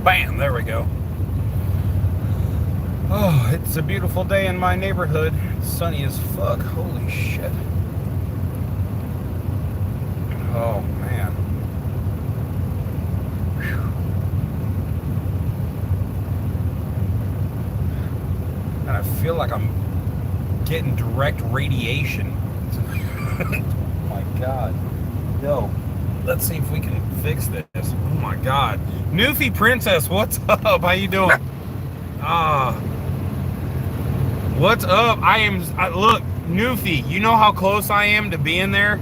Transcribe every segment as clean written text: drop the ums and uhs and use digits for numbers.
Bam, there we go. Oh, it's a beautiful day in my neighborhood. It's sunny as fuck. Holy shit. Oh, man. Whew. And I feel like I'm getting direct radiation. Oh my God. Yo, let's see if we can fix this. Oh my God. Newfie Princess, what's up? How you doing? What's up? Look, Newfie, you know how close I am to being there?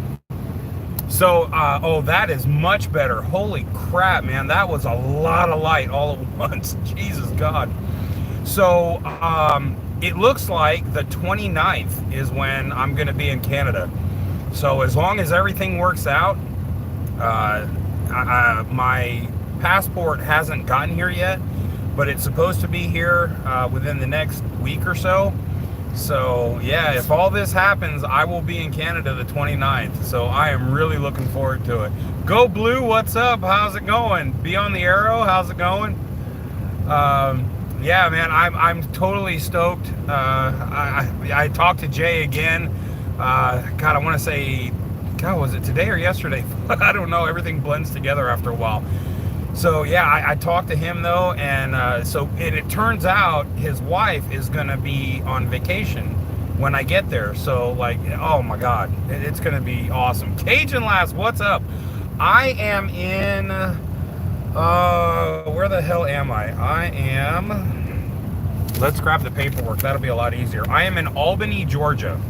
So, oh, that is much better. Holy crap, man. That was a lot of light all at once. Jesus God. So, it looks like the 29th is when I'm going to be in Canada. So as long as everything works out, my passport hasn't gotten here yet, but it's supposed to be here within the next week or so. So yeah, if all this happens, I will be in Canada the 29th. So I am really looking forward to it. Go Blue, what's up? How's it going? Be on the Arrow, how's it going? Yeah, man, I'm totally stoked. I talked to Jay again. God, I want to say, God, was it today or yesterday? I don't know. Everything blends together after a while. So yeah, I talked to him though, and it turns out his wife is gonna be on vacation when I get there. So like, oh my God, it's gonna be awesome. Cajun Lass, what's up? I am in. Where the hell am I? Let's grab the paperwork. That'll be a lot easier. I am in Albany, Georgia.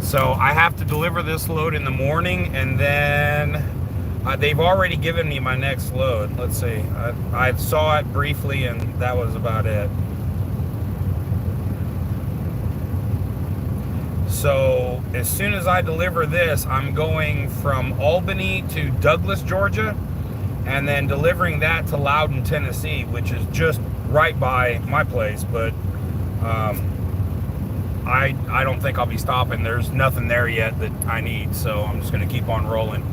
So I have to deliver this load in the morning, and then they've already given me my next load. Let's see. I saw it briefly, and that was about it. So as soon as I deliver this, I'm going from Albany to Douglas, Georgia, and then delivering that to Loudon, Tennessee, which is just right by my place. But I don't think I'll be stopping. There's nothing there yet that I need, so I'm just going to keep on rolling.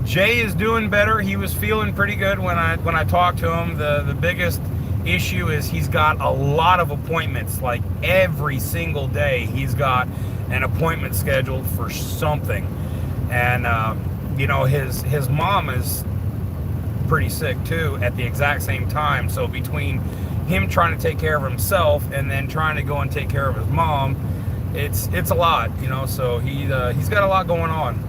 Jay is doing better. He was feeling pretty good when I talked to him. The biggest issue is he's got a lot of appointments. Like every single day, he's got an appointment scheduled for something. And you know, his mom is pretty sick too at the exact same time. So between him trying to take care of himself and then trying to go and take care of his mom, it's a lot, you know. So he's got a lot going on.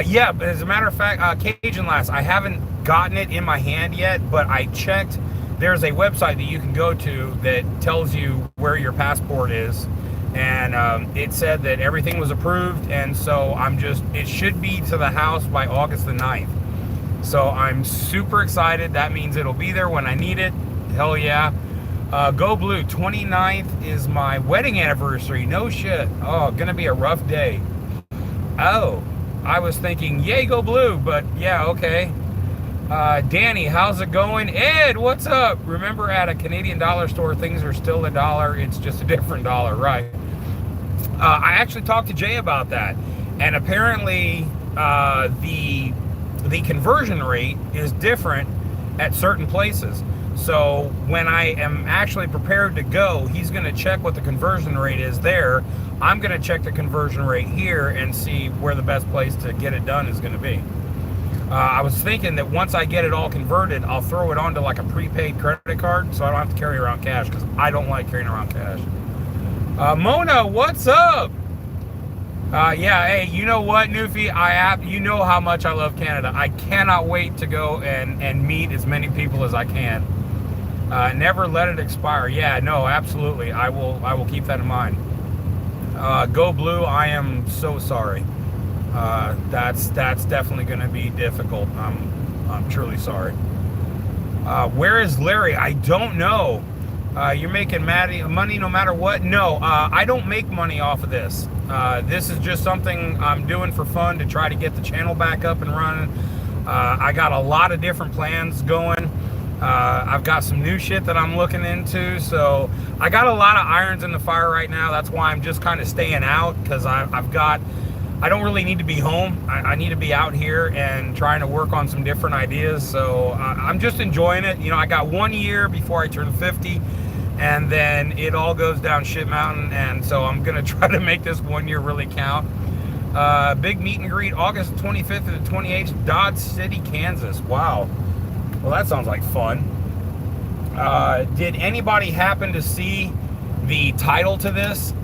Yeah, but as a matter of fact, Cajun Lass, I haven't gotten it in my hand yet, but I checked. There's a website that you can go to that tells you where your passport is, and it said that everything was approved, and so it should be to the house by August the 9th. So I'm super excited. That means it'll be there when I need it. Hell yeah. Go Blue, 29th is my wedding anniversary. No shit. Oh, gonna be a rough day. Oh, I was thinking, yay, Go Blue, but yeah, okay. Danny, how's it going? Ed, what's up? Remember, at a Canadian dollar store, things are still $1. It's just a different dollar, right? I actually talked to Jay about that, and apparently the conversion rate is different at certain places. So when I am actually prepared to go, he's going to check what the conversion rate is there. I'm going to check the conversion rate here and see where the best place to get it done is going to be. I was thinking that once I get it all converted, I'll throw it onto like a prepaid credit card, so I don't have to carry around cash, because I don't like carrying around cash. Mona, what's up? Yeah, hey, you know what, Newfie? You know how much I love Canada. I cannot wait to go and meet as many people as I can. Never let it expire. Yeah, no, absolutely. I will keep that in mind. Go Blue, I am so sorry. That's definitely going to be difficult. I'm truly sorry. Where is Larry? I don't know. You're making money no matter what? No, I don't make money off of this. This is just something I'm doing for fun to try to get the channel back up and running. I got a lot of different plans going. I've got some new shit that I'm looking into, so I got a lot of irons in the fire right now. That's why I'm just kind of staying out, because I I don't really need to be home. I need to be out here and trying to work on some different ideas. So I'm just enjoying it. You know, I got 1 year before I turn 50, and then it all goes down shit mountain. And so I'm going to try to make this 1 year really count. Big meet and greet August 25th to the 28th, Dodge City, Kansas. Wow. Well, that sounds like fun. Did anybody happen to see the title to this?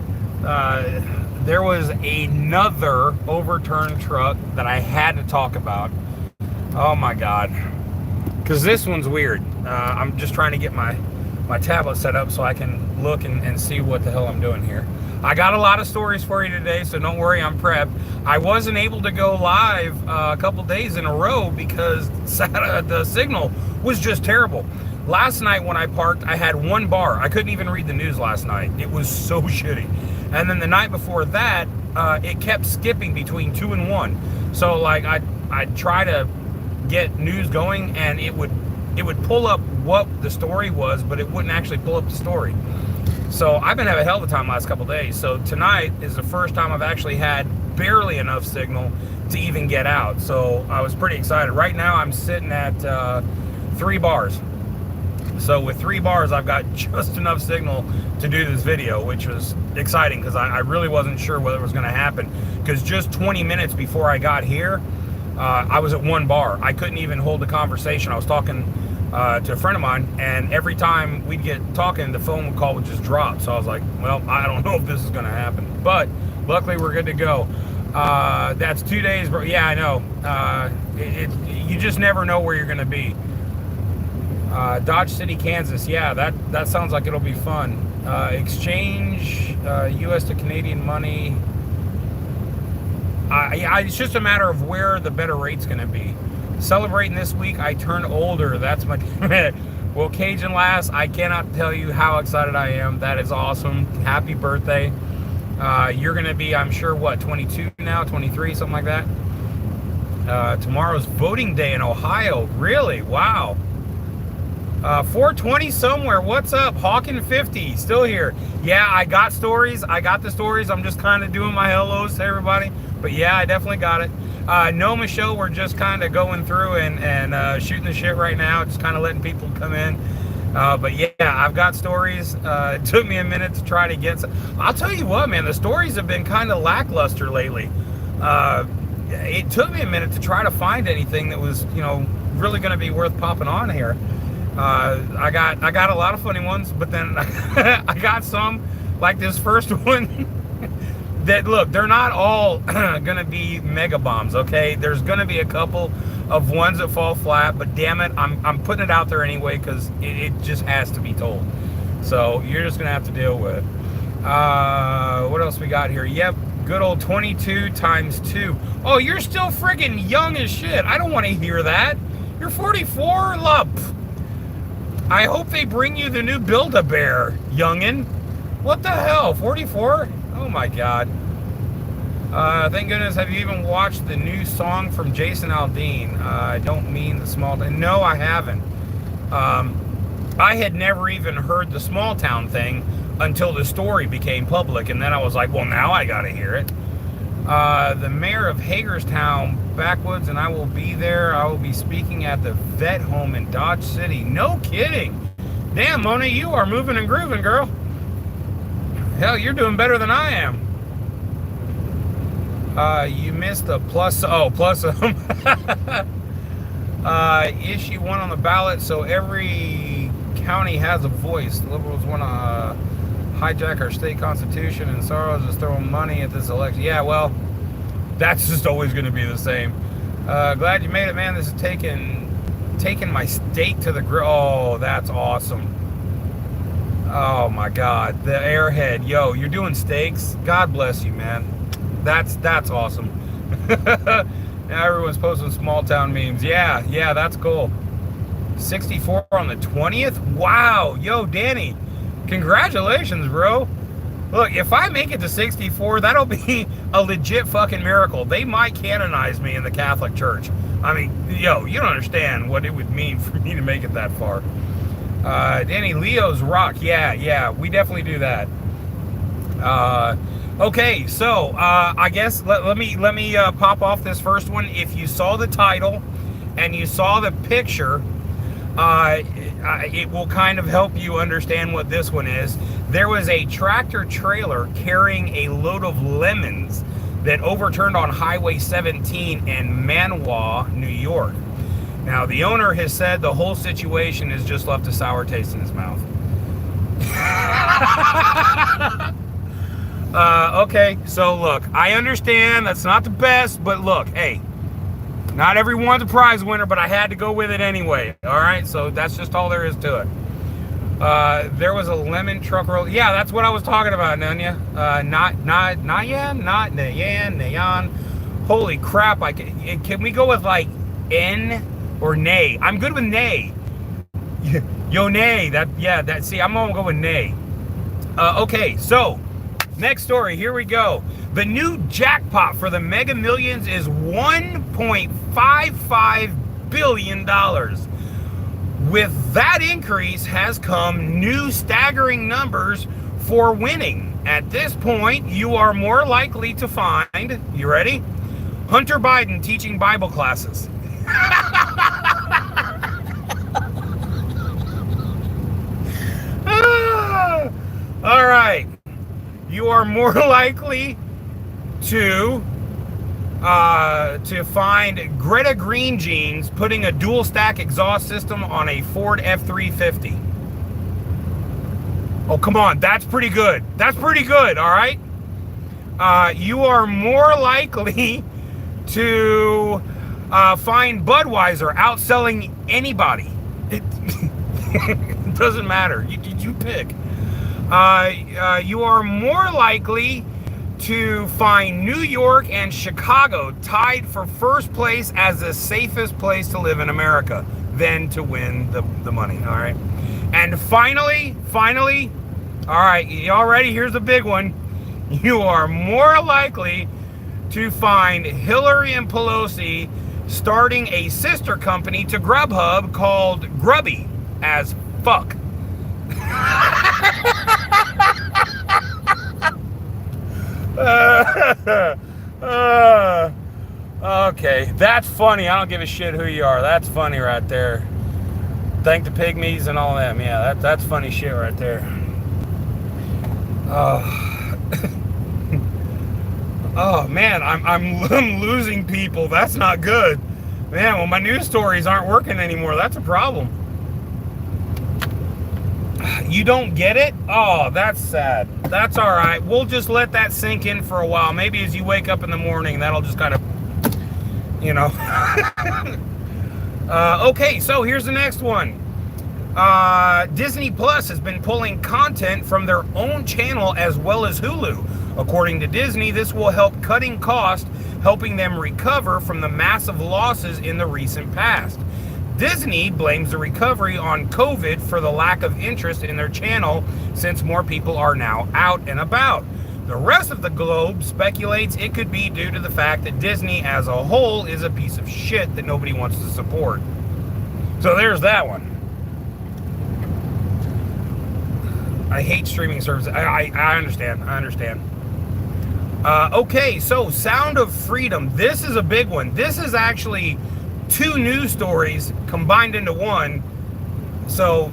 There was another overturned truck that I had to talk about. Oh my God. Because this one's weird. I'm just trying to get my tablet set up so I can look and see what the hell I'm doing here. I got a lot of stories for you today, so don't worry, I'm prepped. I wasn't able to go live a couple days in a row because the signal was just terrible. Last night when I parked, I had one bar. I couldn't even read the news last night. It was so shitty. And then the night before that, it kept skipping between 2 and 1. So like I'd try to get news going, and it would pull up what the story was, but it wouldn't actually pull up the story. So I've been having a hell of a time the last couple days. So tonight is the first time I've actually had barely enough signal to even get out. So I was pretty excited. Right now I'm sitting at 3 bars. So with 3 bars, I've got just enough signal to do this video, which was exciting because I really wasn't sure whether it was going to happen. Because just 20 minutes before I got here, I was at 1 bar. I couldn't even hold a conversation. I was talking to a friend of mine, and every time we'd get talking, the phone call would just drop. So I was like, well, I don't know if this is going to happen. But luckily, we're good to go. That's 2 days, bro. Yeah, I know. You just never know where you're going to be. Dodge City, Kansas. Yeah, that sounds like it'll be fun. Exchange U.S. to Canadian money. It's just a matter of where the better rate's going to be. Celebrating this week, I turned older. That's my... Well, Cajun Lass, I cannot tell you how excited I am. That is awesome. Happy birthday. You're going to be, I'm sure, what, 22 now? 23, something like that? Tomorrow's voting day in Ohio. Really? Wow. 420 somewhere. What's up? Hawkin 50 still here. Yeah, I got stories. I got the stories. I'm just kind of doing my hellos to everybody. But yeah, I definitely got it. No, Michelle, we're just kind of going through and shooting the shit right now. Just kind of letting people come in. But yeah, I've got stories. It took me a minute to try to get some. I'll tell you what, man, the stories have been kind of lackluster lately. It took me a minute to try to find anything that was, you know, really going to be worth popping on here. I got a lot of funny ones, but then I got some like this first one that, look, they're not all gonna be mega bombs, okay? There's gonna be a couple of ones that fall flat, but damn it, I'm putting it out there anyway because it just has to be told. So you're just gonna have to deal with it. What else we got here? Yep, good old 22 times 2. Oh, you're still friggin' young as shit. I don't want to hear that. You're 44, lump. I hope they bring you the new Build-A-Bear, youngin'. What the hell, 44? Oh my God. Thank goodness, have you even watched the new song from Jason Aldean? I don't mean the small town. No, I haven't. I had never even heard the small town thing until the story became public, and then I was like, well, now I gotta hear it. The mayor of Hagerstown, Backwoods, and I will be there. I will be speaking at the vet home in Dodge City. No kidding. Damn, Mona, you are moving and grooving, girl. Hell, you're doing better than I am. You missed the plus. Oh, plus issue 1 on the ballot, so every county has a voice. The Liberals want to hijack our state constitution, and Soros is throwing money at this election. Yeah, well, that's just always going to be the same. Glad you made it, man. This is taking my steak to the grill. Oh, that's awesome. Oh my God, the airhead. Yo, you're doing steaks? God bless you, man. That's awesome. Now everyone's posting small town memes. Yeah, that's cool. 64 on the 20th? Wow. Yo, Danny, congratulations, bro. Look, if I make it to 64, that'll be a legit fucking miracle. They might canonize me in the Catholic Church. I mean, yo, you don't understand what it would mean for me to make it that far. Danny, Leo's rock. Yeah, we definitely do that. Okay, so I guess let me pop off this first one. If you saw the title and you saw the picture, it will kind of help you understand what this one is. There was a tractor trailer carrying a load of lemons that overturned on Highway 17 in Manawa, New York. Now, the owner has said the whole situation has just left a sour taste in his mouth. Okay, so look, I understand that's not the best, but look, hey, not everyone's a prize winner, but I had to go with it anyway. All right, so that's just all there is to it. There was a lemon truck roll. Yeah, that's what I was talking about, Nunya. Nayan. Holy crap! Can we go with like N or nay? I'm good with nay. Yo, nay. See, I'm gonna go with nay. Okay, so next story. Here we go. The new jackpot for the Mega Millions is $1.55 billion. With that increase has come new staggering numbers for winning. At this point, you are more likely to find, you ready? Hunter Biden teaching Bible classes. All right. You are more likely to find Greta Green Jeans putting a dual stack exhaust system on a Ford F-350. Oh, come on. That's pretty good. That's pretty good. All right. You are more likely to find Budweiser outselling anybody. It doesn't matter. You pick. You are more likely to find New York and Chicago tied for first place as the safest place to live in America than to win the money. All right. And finally, all right, y'all ready? Here's a big one. You are more likely to find Hillary and Pelosi starting a sister company to Grubhub called Grubby as fuck. Okay, that's funny. I don't give a shit who you are. That's funny right there. Thank the pygmies and all them. Yeah, that's funny shit right there. Oh man, I'm losing people. That's not good, man. Well, my news stories aren't working anymore. That's a problem. You don't get it? Oh, that's sad. That's all right. We'll just let that sink in for a while. Maybe as you wake up in the morning, that'll just kind of, you know. Okay, so here's the next one. Disney Plus has been pulling content from their own channel as well as Hulu. According to Disney, this will help cutting costs, helping them recover from the massive losses in the recent past. Disney blames the recovery on COVID for the lack of interest in their channel since more people are now out and about. The rest of the globe speculates it could be due to the fact that Disney as a whole is a piece of shit that nobody wants to support. So there's that one. I hate streaming services. I understand. Okay, so Sound of Freedom. This is a big one. This is actually two news stories combined into one. So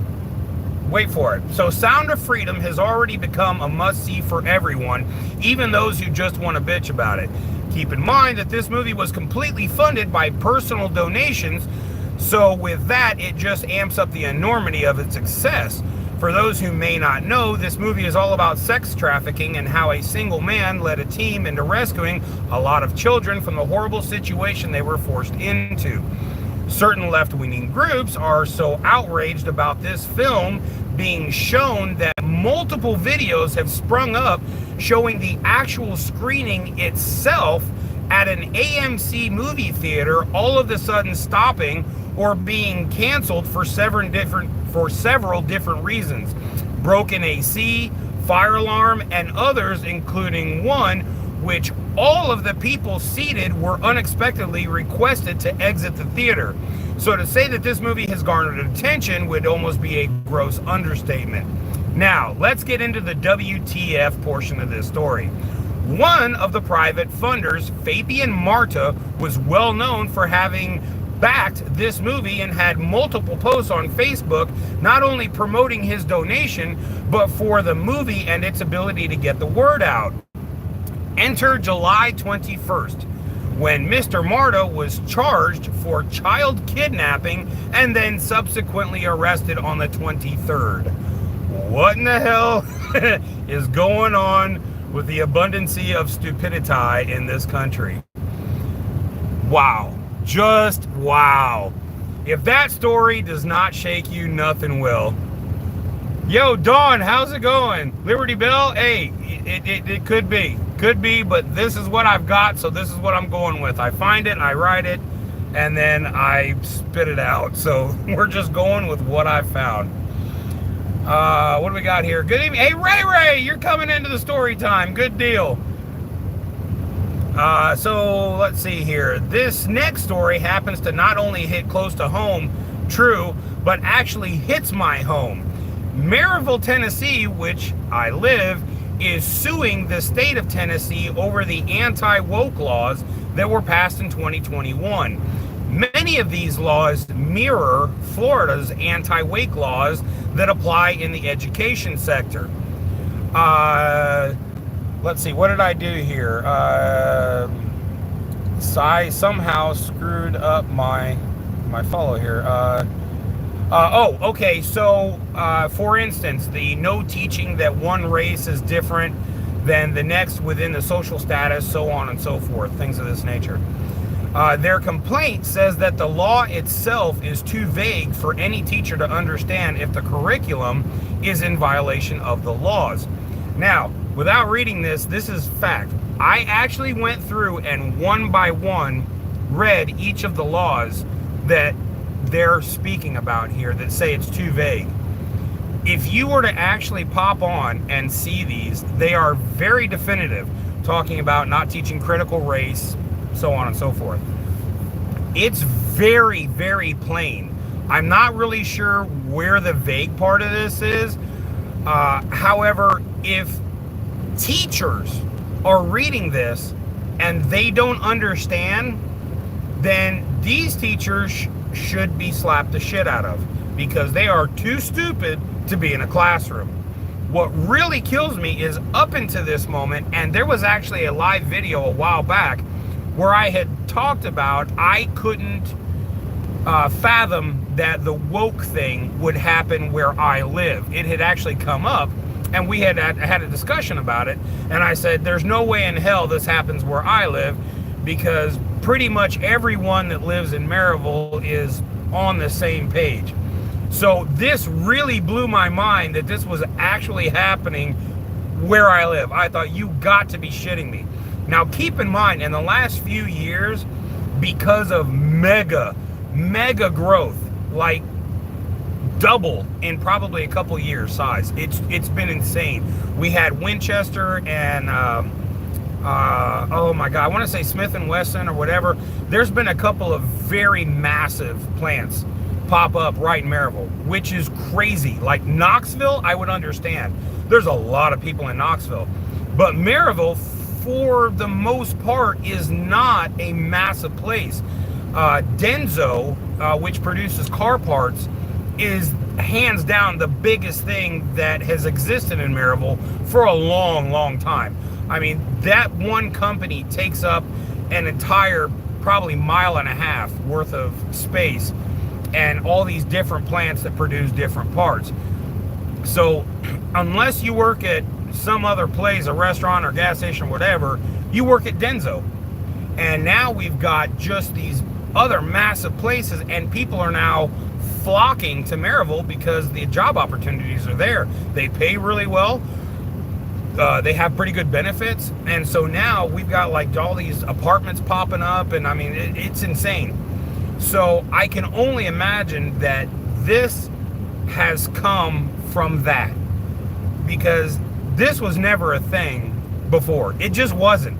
wait for it. So Sound of Freedom has already become a must-see for everyone, even those who just want to bitch about it. Keep in mind that this movie was completely funded by personal donations, so with that, it just amps up the enormity of its success. For those who may not know, this movie is all about sex trafficking and how a single man led a team into rescuing a lot of children from the horrible situation they were forced into. Certain left-wing groups are so outraged about this film being shown that multiple videos have sprung up showing the actual screening itself at an AMC movie theater all of a sudden stopping or being canceled for several different reasons. Broken AC, fire alarm, and others, including one which all of the people seated were unexpectedly requested to exit the theater. So to say that this movie has garnered attention would almost be a gross understatement. Now, let's get into the WTF portion of this story. One of the private funders, Fabian Marta, was well known for having backed this movie and had multiple posts on Facebook, not only promoting his donation, but for the movie and its ability to get the word out. Enter July 21st, when Mr. Marta was charged for child kidnapping and then subsequently arrested on the 23rd. What in the hell is going on with the abundancy of stupidity in this country? Wow. Just wow. If that story does not shake you, nothing will. Yo, Dawn, how's it going? Liberty Bell? Hey, it could be. Could be, but this is what I've got, so this is what I'm going with. I find it, I write it, and then I spit it out. So we're just going with what I found. What do we got here? Good evening. Hey, Ray, you're coming into the story time. Good deal. So let's see here. This next story happens to not only hit close to home, true, but actually hits my home. Maryville, Tennessee, which I live, is suing the state of Tennessee over the anti-woke laws that were passed in 2021. Many of these laws mirror Florida's anti-woke laws that apply in the education sector. Let's see, what did I do here? I somehow screwed up my follow here. Okay, so for instance, the no teaching that one race is different than the next within the social status, so on and so forth, things of this nature. Their complaint says that the law itself is too vague for any teacher to understand if the curriculum is in violation of the laws. Now, without reading this, this is fact. I actually went through and one by one read each of the laws that they're speaking about here that say it's too vague. If you were to actually pop on and see these, they are very definitive, talking about not teaching critical race, so on and so forth. It's very, very plain. I'm not really sure where the vague part of this is. However, if teachers are reading this and they don't understand, then these teachers should be slapped the shit out of, because they are too stupid to be in a classroom. What really kills me is up until this moment, and there was actually a live video a while back where I had talked about I couldn't fathom that the woke thing would happen where I live. It had actually come up, and we had a discussion about it, and I said there's no way in hell this happens where I live, because pretty much everyone that lives in Maryville is on the same page. So this really blew my mind that this was actually happening where I live. I thought, you got to be shitting me. Now keep in mind, in the last few years, because of mega growth, like double in probably a couple years size, it's been insane. We had Winchester and oh my god, I want to say Smith and Wesson or whatever. There's been a couple of very massive plants pop up right in Maryville, which is crazy. Like Knoxville, I would understand. There's a lot of people in Knoxville, but Maryville, for the most part, is not a massive place. Denso, which produces car parts, is hands down the biggest thing that has existed in Maryville for a long time. I mean, that one company takes up an entire probably mile and a half worth of space, and all these different plants that produce different parts. So unless you work at some other place, a restaurant or gas station or whatever, you work at Denso. And now we've got just these other massive places, and people are now flocking to Maryville because the job opportunities are there. They pay really well. They have pretty good benefits. And so now we've got like all these apartments popping up, and I mean, it's insane. So I can only imagine that this has come from that, because this was never a thing before. It just wasn't.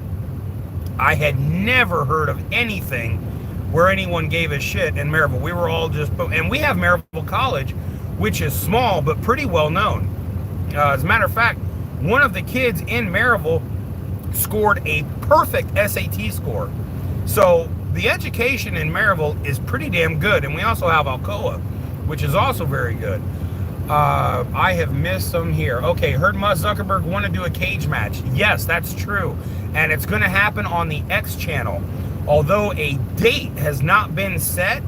I had never heard of anything where anyone gave a shit in Maryville. We were all just, and we have Maryville College, which is small but pretty well known. As a matter of fact, one of the kids in Maryville scored a perfect SAT score. So the education in Maryville is pretty damn good. And we also have Alcoa, which is also very good. I have missed some here. Okay, heard Mark Zuckerberg want to do a cage match. Yes, that's true. And it's going to happen on the X channel. Although a date has not been set,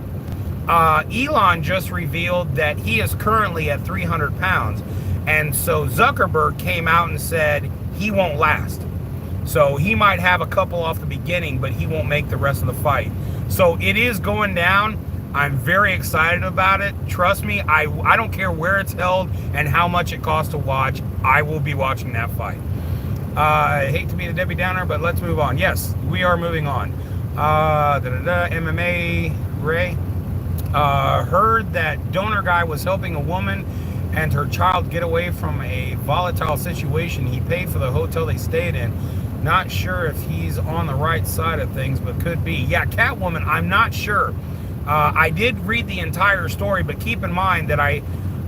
Elon just revealed that he is currently at 300 pounds. And so Zuckerberg came out and said he won't last. So he might have a couple off the beginning, but he won't make the rest of the fight. So it is going down. I'm very excited about it. Trust me, I don't care where it's held and how much it costs to watch. I will be watching that fight. I hate to be the Debbie Downer, but let's move on. Yes, we are moving on. MMA Ray. Heard that donor guy was helping a woman and her child get away from a volatile situation. He paid for the hotel they stayed in. Not sure if he's on the right side of things, but could be. Yeah, Catwoman, I'm not sure. I did read the entire story, but keep in mind that I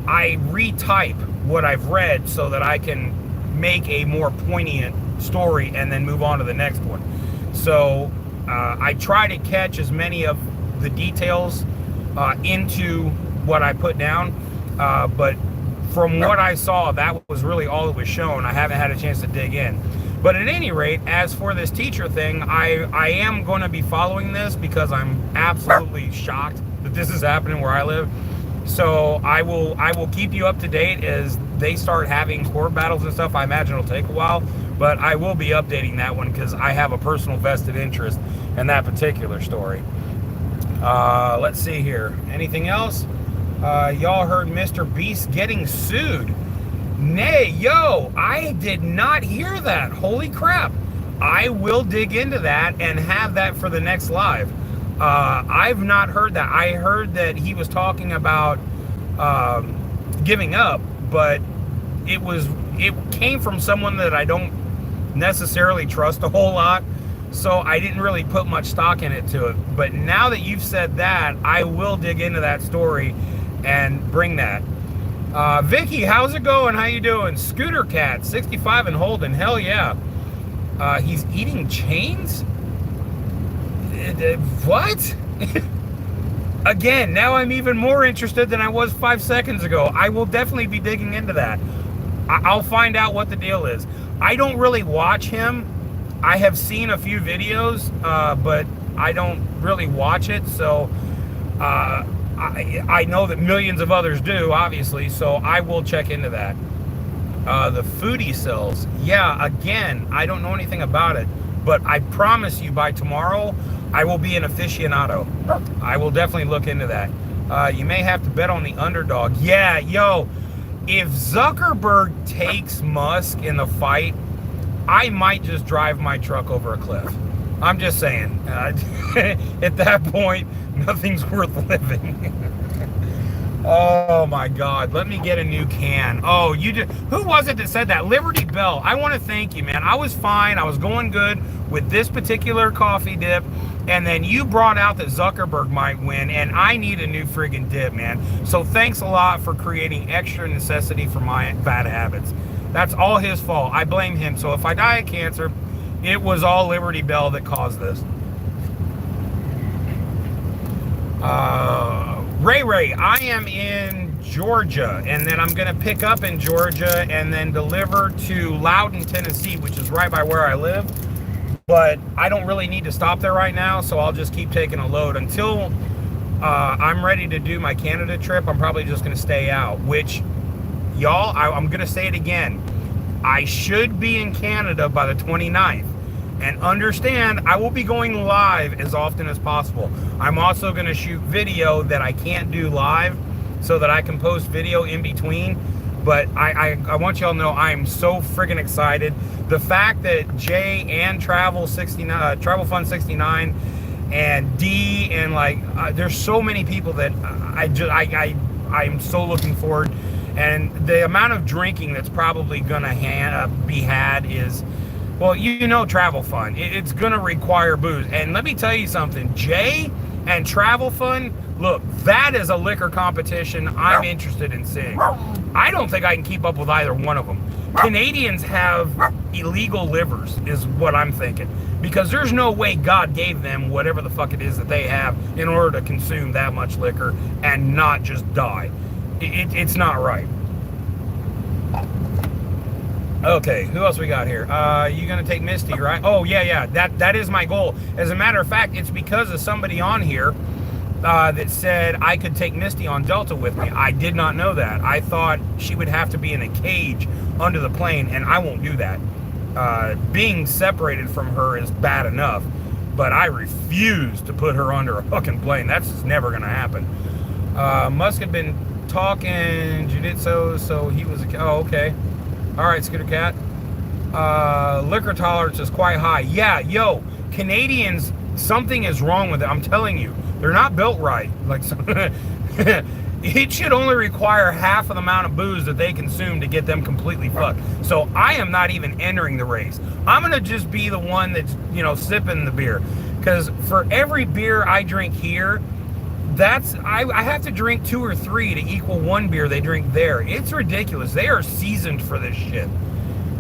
retype what I've read so that I can make a more poignant story and then move on to the next one. So I try to catch as many of the details into what I put down, but from what I saw, that was really all that was shown. I haven't had a chance to dig in. But at any rate, as for this teacher thing, I am going to be following this because I'm absolutely shocked that this is happening where I live. So I will keep you up to date as they start having court battles and stuff. I imagine it'll take a while, but I will be updating that one because I have a personal vested interest in that particular story. Let's see here. Anything else? Y'all heard Mr. Beast getting sued. Nay, yo, I did not hear that. Holy crap. I will dig into that and have that for the next live. I've not heard that. I heard that he was talking about giving up, but it came from someone that I don't necessarily trust a whole lot. So I didn't really put much stock in it to it. But now that you've said that, I will dig into that story and bring that. Vicky, how's it going? How you doing? Scooter Cat, 65 and holding. Hell yeah. He's eating chains? What? Again, now I'm even more interested than I was 5 seconds ago. I will definitely be digging into that. I'll find out what the deal is. I don't really watch him. I have seen a few videos, but I don't really watch it. So I know that millions of others do, obviously, so I will check into that. The foodie cells. Yeah, again, I don't know anything about it, but I promise you by tomorrow, I will be an aficionado. I will definitely look into that. You may have to bet on the underdog. Yeah, yo, if Zuckerberg takes Musk in the fight, I might just drive my truck over a cliff. I'm just saying. At that point, nothing's worth living. Oh my God, let me get a new can. Oh, who was it that said that? Liberty Bell. I want to thank you, man. I was fine. I was going good with this particular coffee dip. And then you brought out that Zuckerberg might win, and I need a new friggin' dip, man. So thanks a lot for creating extra necessity for my bad habits. That's all his fault. I blame him. So if I die of cancer, it was all Liberty Bell that caused this. Ray, I am in Georgia, and then I'm going to pick up in Georgia and then deliver to Loudon, Tennessee, which is right by where I live. But I don't really need to stop there right now, so I'll just keep taking a load. Until I'm ready to do my Canada trip, I'm probably just going to stay out, which, y'all, I'm going to say it again. I should be in Canada by the 29th. And understand, I will be going live as often as possible. I'm also going to shoot video that I can't do live so that I can post video in between. But I want y'all to know I am so friggin' excited. The fact that Jay and Travel Fund 69 and D and there's so many people that I'm so looking forward. And the amount of drinking that's probably gonna be had is, well, you know, Travel Fund. It's gonna require booze. And let me tell you something, Jay and Travel Fund, Look, that is a liquor competition I'm interested in seeing. I don't think I can keep up with either one of them. Canadians have illegal livers, is what I'm thinking. Because there's no way God gave them whatever the fuck it is that they have in order to consume that much liquor and not just die. It's not right. Okay, who else we got here? You gonna take Misty, right? Oh, yeah. That is my goal. As a matter of fact, it's because of somebody on here that said I could take Misty on Delta with me. I did not know that. I thought she would have to be in a cage under the plane, and I won't do that. Being separated from her is bad enough, but I refuse to put her under a fucking plane. That's just never gonna happen. Musk had been talking jiu-jitsu, so he was oh, okay. All right, Scooter Cat. Liquor tolerance is quite high. Yeah, yo, Canadians, something is wrong with it. I'm telling you, they're not built right. Like, it should only require half of the amount of booze that they consume to get them completely fucked. So I am not even entering the race. I'm gonna just be the one that's, sipping the beer. Because for every beer I drink here, I have to drink 2 or 3 to equal 1 beer they drink there. It's ridiculous. They are seasoned for this shit.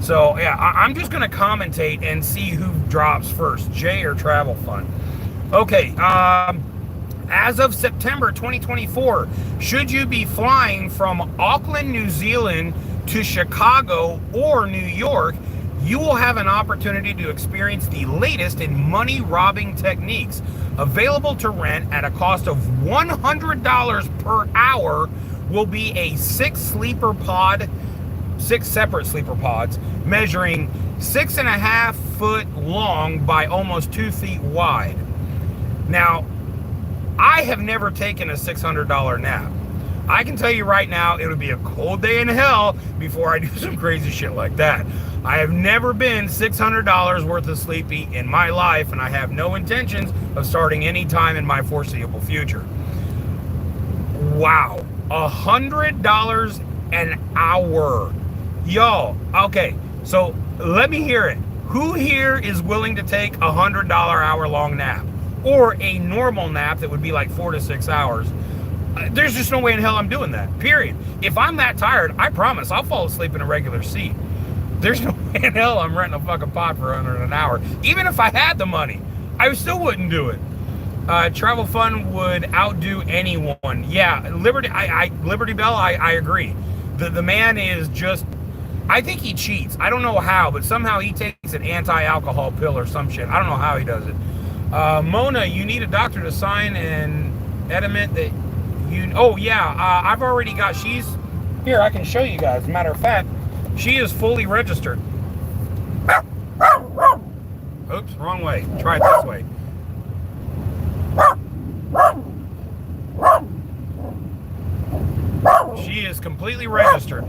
So yeah, I'm just gonna commentate and see who drops first, Jay or Travel Fun. Okay, as of September 2024, should you be flying from Auckland, New Zealand to Chicago or New York, you will have an opportunity to experience the latest in money robbing techniques. Available to rent at a cost of $100 per hour will be a 6 separate sleeper pods measuring 6.5 foot long by almost 2 feet wide. Now, I have never taken a $600 nap. I can tell you right now, it would be a cold day in hell before I do some crazy shit like that. I have never been $600 worth of sleepy in my life, and I have no intentions of starting any time in my foreseeable future. Wow, $100 an hour. Y'all, okay, so let me hear it. Who here is willing to take a $100 hour long nap? Or a normal nap that would be like 4 to 6 hours? There's just no way in hell I'm doing that, period. If I'm that tired, I promise I'll fall asleep in a regular seat. There's no way in hell I'm renting a fucking pod for under an hour. Even if I had the money, I still wouldn't do it. Travel Fun would outdo anyone. Yeah, Liberty Bell, I agree. The man is just, I think he cheats. I don't know how, but somehow he takes an anti-alcohol pill or some shit. I don't know how he does it. Mona, you need a doctor to sign an ediment that you... Oh, yeah, I've already got... She's... Here, I can show you guys. As a matter of fact, she is fully registered. Oops, wrong way. Try it this way. She is completely registered.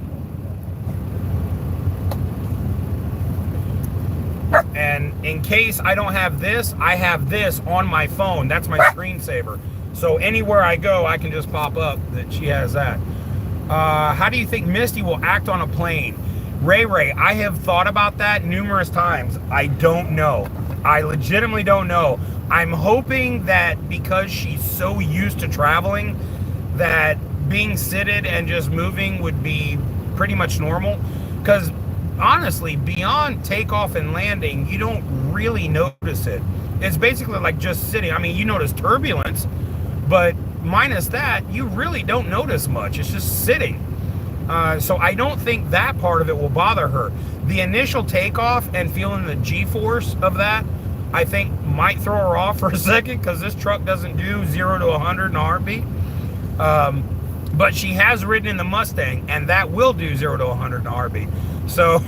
And in case I don't have this, I have this on my phone. That's my screensaver. So anywhere I go, I can just pop up that she has that. How do you think Misty will act on a plane? Ray, I have thought about that numerous times. I don't know. I legitimately don't know. I'm hoping that because she's so used to traveling, that being seated and just moving would be pretty much normal. Because honestly, beyond takeoff and landing, you don't really notice it. It's basically like just sitting. I mean, you notice turbulence, but minus that, you really don't notice much. It's just sitting. So I don't think that part of it will bother her. The initial takeoff and feeling the G-force of that, I think might throw her off for a second, because this truck doesn't do 0 to 100 in a heartbeat. But she has ridden in the Mustang, and that will do 0 to 100 in a heartbeat. So,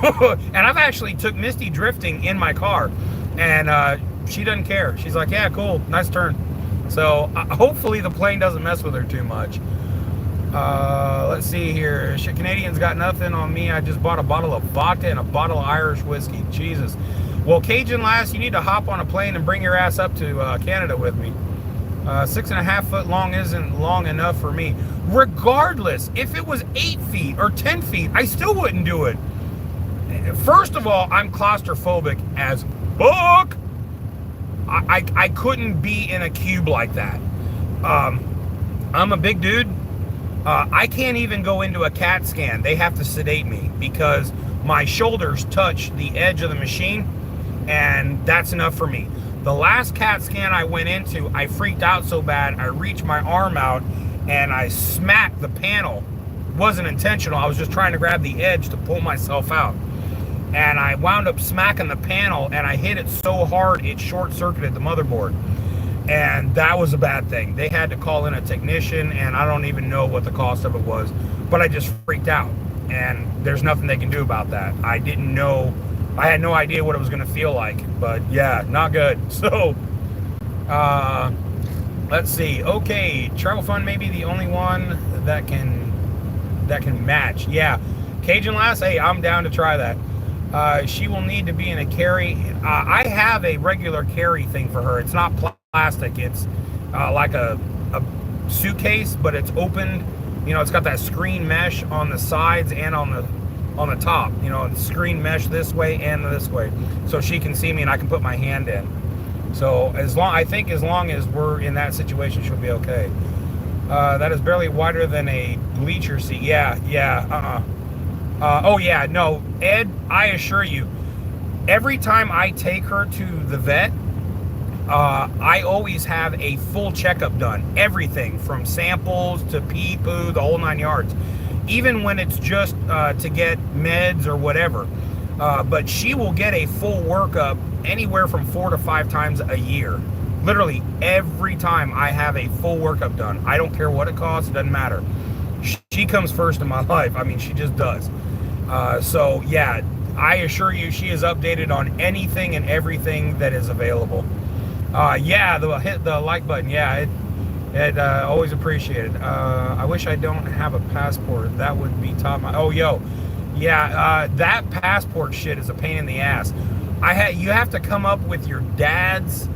and I've actually took Misty drifting in my car, and she doesn't care. She's like, yeah, cool, nice turn. So hopefully the plane doesn't mess with her too much. Let's see here. Shit, Canadians got nothing on me. I just bought a bottle of vodka and a bottle of Irish whiskey. Jesus. Well, Cajun Lass, you need to hop on a plane and bring your ass up to Canada with me. 6.5 foot long isn't long enough for me. Regardless, if it was 8 feet or 10 feet, I still wouldn't do it. First of all, I'm claustrophobic as fuck. I couldn't be in a cube like that. I'm a big dude. I can't even go into a CAT scan. They have to sedate me because my shoulders touch the edge of the machine, and that's enough for me. The last CAT scan I went into, I freaked out so bad, I reached my arm out and I smacked the panel. It wasn't intentional. I was just trying to grab the edge to pull myself out. And I wound up smacking the panel, and I hit it so hard it short-circuited the motherboard. And that was a bad thing. They had to call in a technician, and I don't even know what the cost of it was, but I just freaked out, and there's nothing they can do about that. I didn't know, I had no idea what it was going to feel like, but yeah, not good. So let's see. Okay, travel fund may be the only one that can match. Yeah, Cajun Lass, hey, I'm down to try that. She will need to be in a carry. I have a regular carry thing for her. It's not plastic. It's like a suitcase, but it's opened. You know, it's got that screen mesh on the sides and on the top. You know, it's screen mesh this way and this way, so she can see me and I can put my hand in. So I think as long as we're in that situation, she'll be okay. That is barely wider than a bleacher seat. Yeah. Oh yeah, no, Ed, I assure you, every time I take her to the vet, I always have a full checkup done. Everything from samples to pee, poo, the whole 9 yards. Even when it's just to get meds or whatever. But she will get a full workup anywhere from 4 to 5 times a year. Literally every time I have a full workup done. I don't care what it costs, it doesn't matter. She comes first in my life. I mean, she just does. So yeah, I assure you she is updated on anything and everything that is available. Yeah, hit the like button. Yeah, it always appreciated. I wish I don't have a passport. That would be top. Oh, yo, yeah, that passport shit is a pain in the ass. You have to come up with your dad's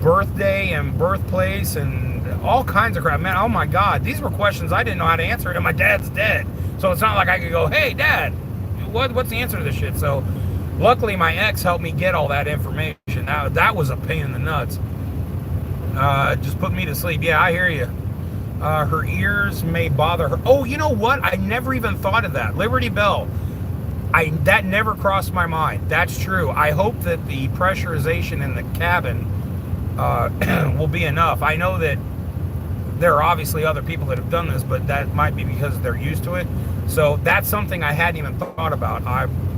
birthday and birthplace and all kinds of crap, man. Oh my God, these were questions I didn't know how to answer, and my dad's dead, so it's not like I could go, hey Dad, what's the answer to this shit? So luckily my ex helped me get all that information. Now that was a pain in the nuts. Just put me to sleep. Yeah, I hear you. Her ears may bother her. Oh, you know what, I never even thought of that. Liberty Bell, that never crossed my mind. That's true. I hope that the pressurization in the cabin will be enough. I know that there are obviously other people that have done this, but that might be because they're used to it. So that's something I hadn't even thought about.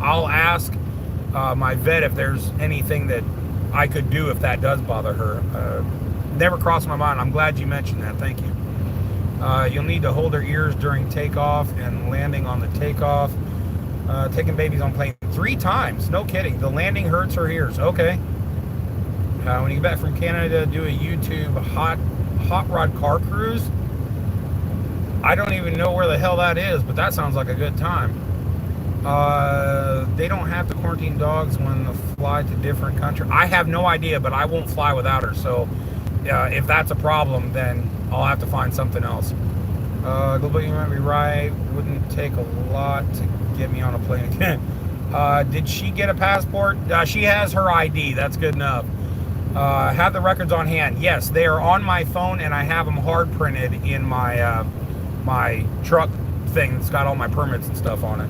I'll ask my vet if there's anything that I could do if that does bother her. Never crossed my mind. I'm glad you mentioned that. Thank you. You'll need to hold her ears during takeoff and landing on the takeoff. Taking babies on plane 3 times. No kidding. The landing hurts her ears. Okay. When you get back from Canada, do a YouTube hot rod car cruise. I don't even know where the hell that is, but that sounds like a good time. They don't have to quarantine dogs when they fly to different countries. I have no idea, but I won't fly without her. So if that's a problem, then I'll have to find something else. Global, you might be right. Wouldn't take a lot to get me on a plane again. Did she get a passport? She has her ID. That's good enough. Have the records on hand. Yes, they are on my phone, and I have them hard printed in my my truck thing that's got all my permits and stuff on it.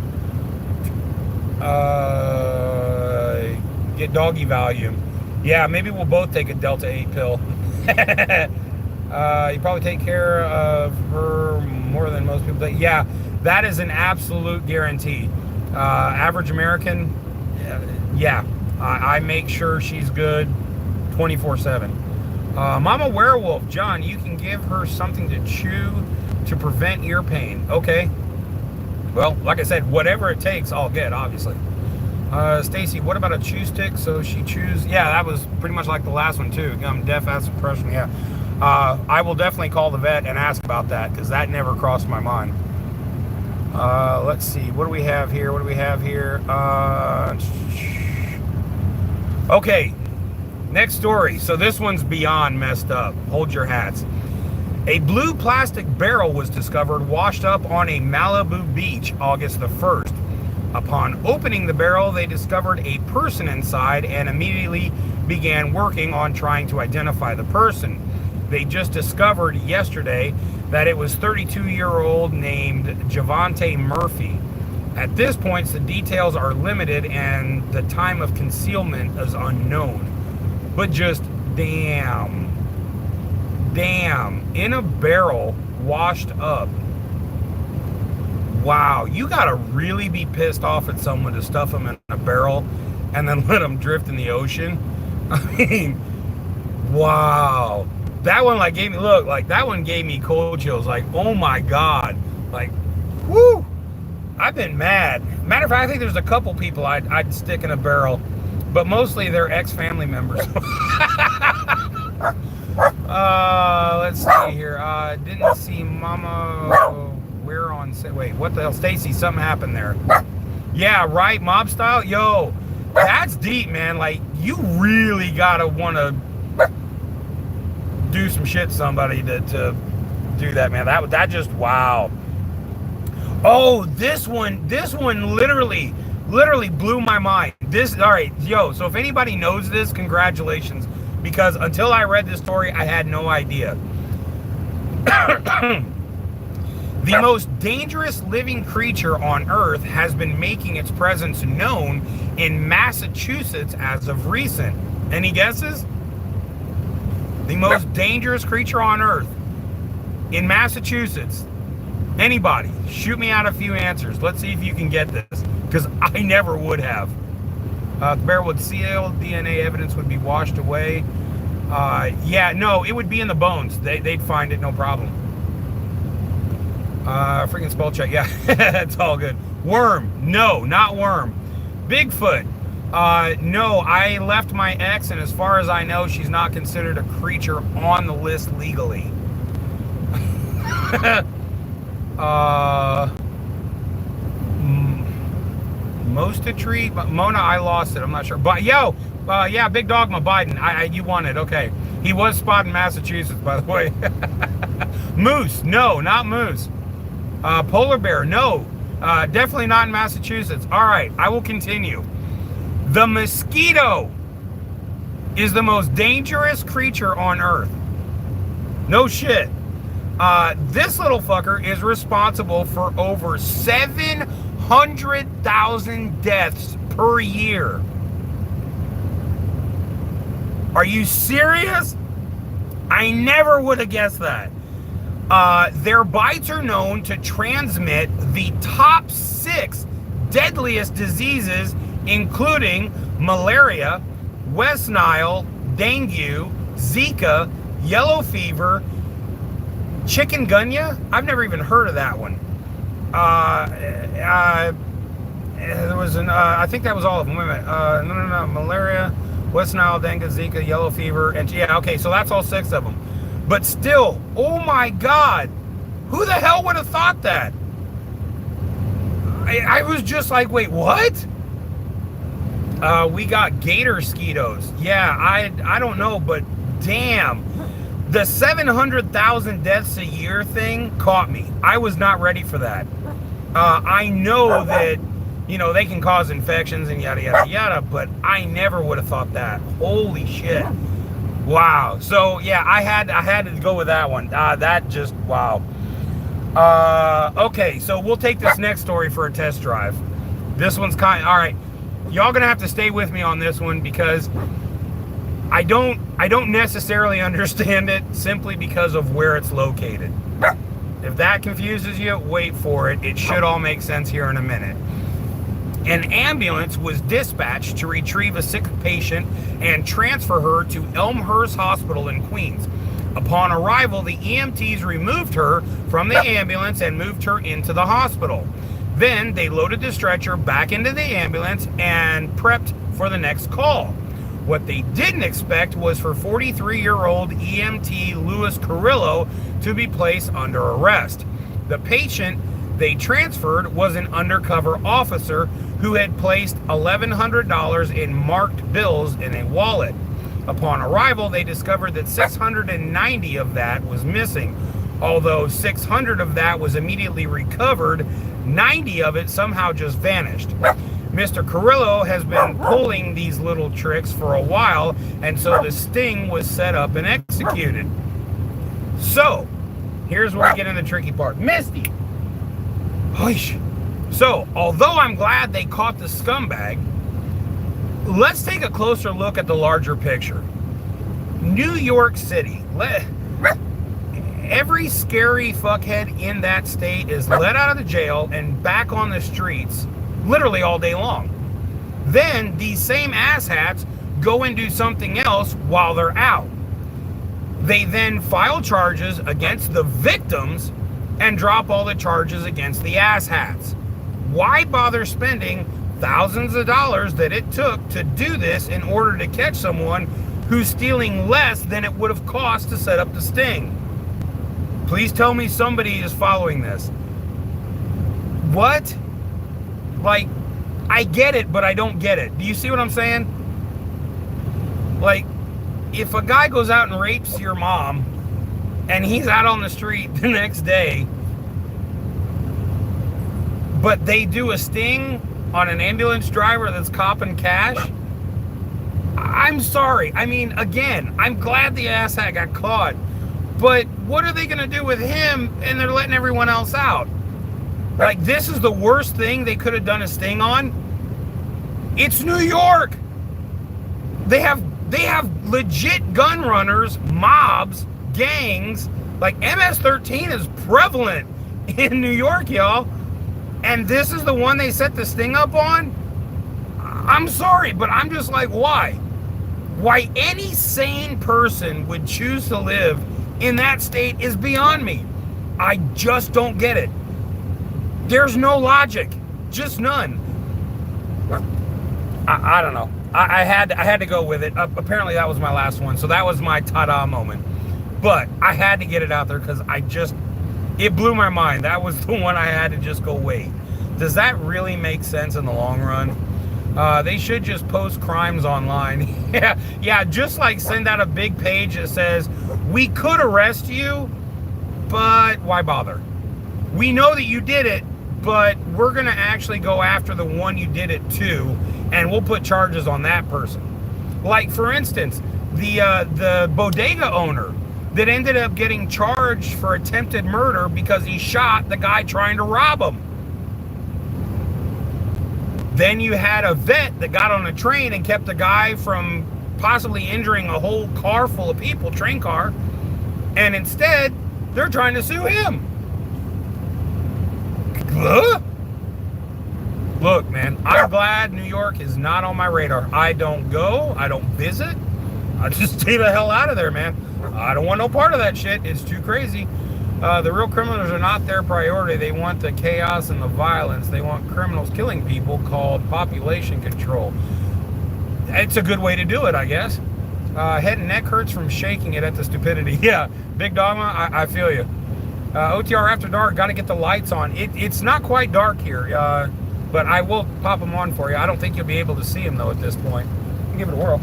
Get doggy value. Yeah, maybe we'll both take a Delta 8 pill. You probably take care of her more than most people. Yeah, that is an absolute guarantee. Average American, yeah, I make sure she's good 24/7. Mama Werewolf, John, you can give her something to chew to prevent ear pain. Okay. Well, like I said, whatever it takes, I'll get, obviously. Stacy, what about a chew stick? So she chews. Yeah, that was pretty much like the last one too. Gum, deaf, acid suppression. Yeah. I will definitely call the vet and ask about that because that never crossed my mind. Let's see. What do we have here? Okay. Next story. So this one's beyond messed up. Hold your hats. A blue plastic barrel was discovered washed up on a Malibu beach August the 1st. Upon opening the barrel, they discovered a person inside and immediately began working on trying to identify the person. they just discovered yesterday that it was 32-year-old named Javante Murphy. At this point, the details are limited and the time of concealment is unknown. But just damn, in a barrel, washed up. Wow, you gotta really be pissed off at someone to stuff them in a barrel and then let them drift in the ocean. I mean, wow. That one like gave me, look, like that one gave me cold chills. Like, oh my God. Like, whoo. I've been mad. Matter of fact, I think there's a couple people I'd stick in a barrel, but mostly they're ex-family members. Let's see here. Didn't see Mama. We're on. Wait, what the hell, Stacy? Something happened there. Yeah, right. Mob style. Yo, that's deep, man. Like, you really gotta want to do some shit to somebody to do that, man. That just, wow. Oh, this one literally blew my mind. All right, yo, so if anybody knows this, congratulations, because until I read this story, I had no idea. The most dangerous living creature on Earth has been making its presence known in Massachusetts as of recent. Any guesses? The most dangerous creature on Earth in Massachusetts. Anybody, shoot me out a few answers. Let's see if you can get this, because I never would have. The bear would seal, DNA evidence would be washed away. Yeah, no, it would be in the bones. They'd find it, no problem. Freaking spell check, yeah, it's all good. Worm, no, not worm. Bigfoot, no, I left my ex, and as far as I know, she's not considered a creature on the list legally. Mosta tree, but Mona, I lost it. I'm not sure. But yo, yeah, Big Dogma Biden. You won it. Okay, he was spotted in Massachusetts, by the way. Moose, no, not moose. Polar bear, no, definitely not in Massachusetts. All right, I will continue. The mosquito is the most dangerous creature on Earth. No shit. This little fucker is responsible for over 700,000 deaths per year. Are you serious? I never would have guessed that. Their bites are known to transmit the top 6 deadliest diseases, including malaria, West Nile, dengue, Zika, yellow fever, chikungunya. I've never even heard of that one. There was I think that was all of them. Wait a minute. No. Malaria, West Nile, dengue, Zika, yellow fever, and yeah, okay, so that's all 6 of them. But still, oh my God, who the hell would have thought that? I was just like, wait, what? We got gator mosquitoes. Yeah, I don't know, but damn. The 700,000 deaths a year thing caught me. I was not ready for that. I know that, you know, they can cause infections and yada, yada, yada, but I never would have thought that. Holy shit. Wow. So, yeah, I had to go with that one. That just, wow. Okay, so we'll take this next story for a test drive. This one's all right. Y'all gonna have to stay with me on this one because I don't necessarily understand it simply because of where it's located. If that confuses you, wait for it. It should all make sense here in a minute. An ambulance was dispatched to retrieve a sick patient and transfer her to Elmhurst Hospital in Queens. Upon arrival, the EMTs removed her from the ambulance and moved her into the hospital. Then they loaded the stretcher back into the ambulance and prepped for the next call. What they didn't expect was for 43-year-old EMT Louis Carrillo to be placed under arrest. The patient they transferred was an undercover officer who had placed $1,100 in marked bills in a wallet. Upon arrival, they discovered that 690 of that was missing. Although 600 of that was immediately recovered, 90 of it somehow just vanished. Mr. Carrillo has been pulling these little tricks for a while, and so the sting was set up and executed. So, here's where we get in the tricky part. Misty! Oish. So, although I'm glad they caught the scumbag, let's take a closer look at the larger picture. New York City. Every scary fuckhead in that state is let out of the jail and back on the streets literally all day long. Then these same asshats go and do something else while they're out. They then file charges against the victims and drop all the charges against the asshats. Why bother spending thousands of dollars that it took to do this in order to catch someone who's stealing less than it would have cost to set up the sting? Please tell me somebody is following this. What? Like, I get it, but I don't get it. Do you see what I'm saying? Like, if a guy goes out and rapes your mom and he's out on the street the next day, but they do a sting on an ambulance driver that's copping cash, I'm sorry. I mean, again, I'm glad the asshat got caught, but what are they going to do with him and they're letting everyone else out? Like, this is the worst thing they could have done a sting on? It's New York! They have legit gun runners, mobs, gangs. Like, MS-13 is prevalent in New York, y'all. And this is the one they set the sting up on? I'm sorry, but I'm just like, why? Why any sane person would choose to live in that state is beyond me. I just don't get it. There's no logic. Just none. I don't know. I had to go with it. Apparently that was my last one, so that was my ta-da moment. But I had to get it out there because it blew my mind. That was the one I had to just go, wait. Does that really make sense in the long run? They should just post crimes online. yeah, just like send out a big page that says, we could arrest you, but why bother? We know that you did it, but we're going to actually go after the one you did it to, and we'll put charges on that person. Like, for instance, the bodega owner that ended up getting charged for attempted murder because he shot the guy trying to rob him. Then you had a vet that got on a train and kept the guy from possibly injuring a whole car full of people, train car, and instead, they're trying to sue him. Look, man, I'm glad New York is not on my radar. I don't go, I don't visit. I just stay the hell out of there, man. I don't want no part of that shit. It's too crazy. The real criminals are not their priority. They want the chaos and the violence. They want criminals killing people, called population control. It's a good way to do it, I guess. Head and neck hurts from shaking it at the stupidity. Yeah, Big Dogma, I feel you. OTR After Dark, got to get the lights on. It's not quite dark here, but I will pop them on for you. I don't think you'll be able to see them, though, at this point. Give it a whirl.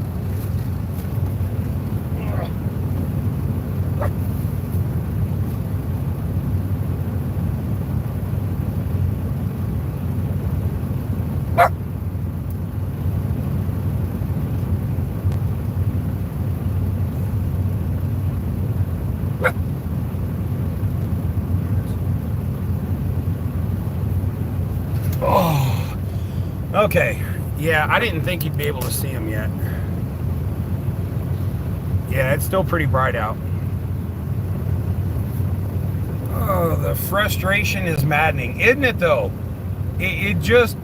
Okay, yeah, I didn't think you'd be able to see them yet. Yeah, it's still pretty bright out. Oh, the frustration is maddening, isn't it, though? It just,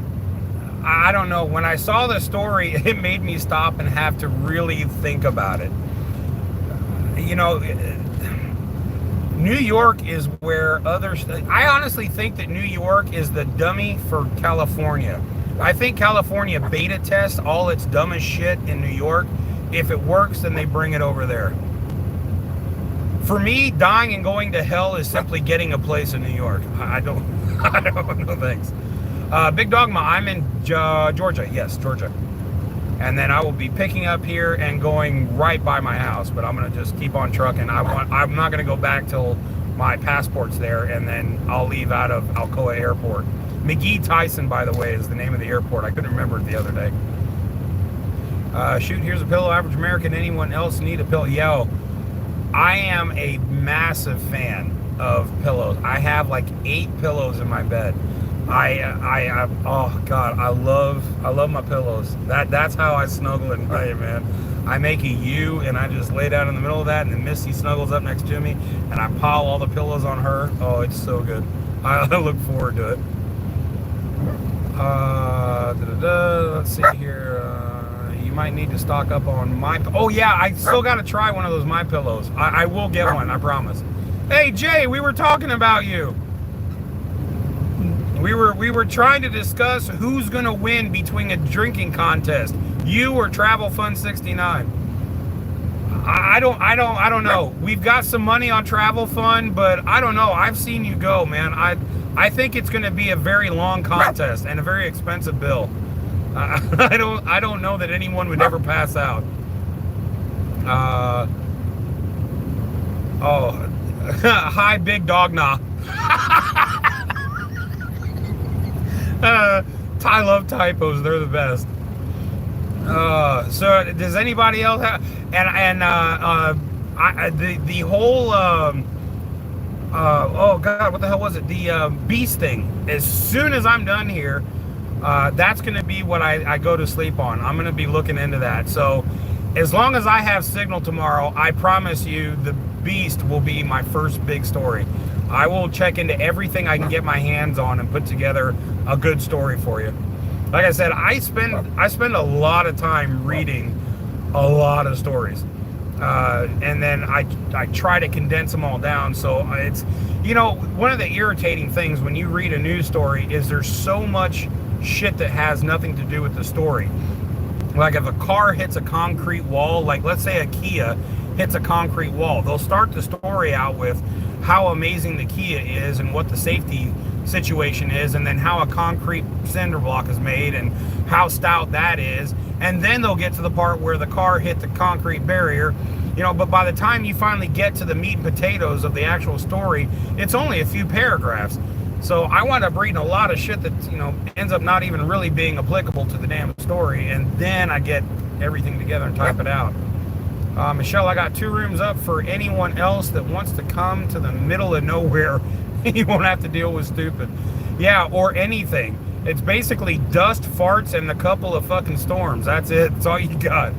I don't know, when I saw the story, it made me stop and have to really think about it. You know, New York is where I honestly think that New York is the dummy for California. I think California beta tests all its dumbest shit in New York. If it works, then they bring it over there. For me, dying and going to hell is simply getting a place in New York. I don't know, thanks. Big Dogma, I'm in Georgia. Yes, Georgia. And then I will be picking up here and going right by my house, but I'm going to just keep on trucking. I'm not going to go back till my passport's there, and then I'll leave out of Alcoa Airport. McGee Tyson, by the way, is the name of the airport. I couldn't remember it the other day. Shoot, here's a pillow. Average American. Anyone else need a pillow? Yo, I am a massive fan of pillows. I have like 8 pillows in my bed. Oh God, I love my pillows. That's how I snuggle at night, man. I make a U and I just lay down in the middle of that, and then Missy snuggles up next to me, and I pile all the pillows on her. Oh, it's so good. I look forward to it. Let's see here. You might need to stock up on my. Oh yeah, I still got to try one of those My Pillows. I will get one, I promise. Hey Jay, we were talking about you. We were trying to discuss who's gonna win between a drinking contest, you or Travel Fund 69. I don't know. We've got some money on Travel Fund, but I don't know. I've seen you go, man. I think it's gonna be a very long contest and a very expensive bill. I don't know that anyone would ever pass out. Hi, Big Dog Nah. I love typos. They're the best. So does anybody else have? The whole oh God, what the hell was it? The beast thing. As soon as I'm done here, that's going to be what I go to sleep on. I'm going to be looking into that. So as long as I have signal tomorrow, I promise you the beast will be my first big story. I will check into everything I can get my hands on and put together a good story for you. Like I said, I spend a lot of time reading a lot of stories, and then I try to condense them all down. So it's, you know, one of the irritating things when you read a news story is there's so much shit that has nothing to do with the story. Like if a car hits a concrete wall, like let's say a Kia hits a concrete wall, they'll start the story out with how amazing the Kia is and what the safety situation is, and then how a concrete cinder block is made and how stout that is, and then they'll get to the part where the car hit the concrete barrier, you know. But by the time you finally get to the meat and potatoes of the actual story, it's only a few paragraphs. So I wind up reading a lot of shit that, you know, ends up not even really being applicable to the damn story, and then I get everything together and type it out. Michelle, I got 2 rooms up for anyone else that wants to come to the middle of nowhere. You won't have to deal with stupid. Yeah, or anything. It's basically dust, farts, and a couple of fucking storms. That's it. That's all you got.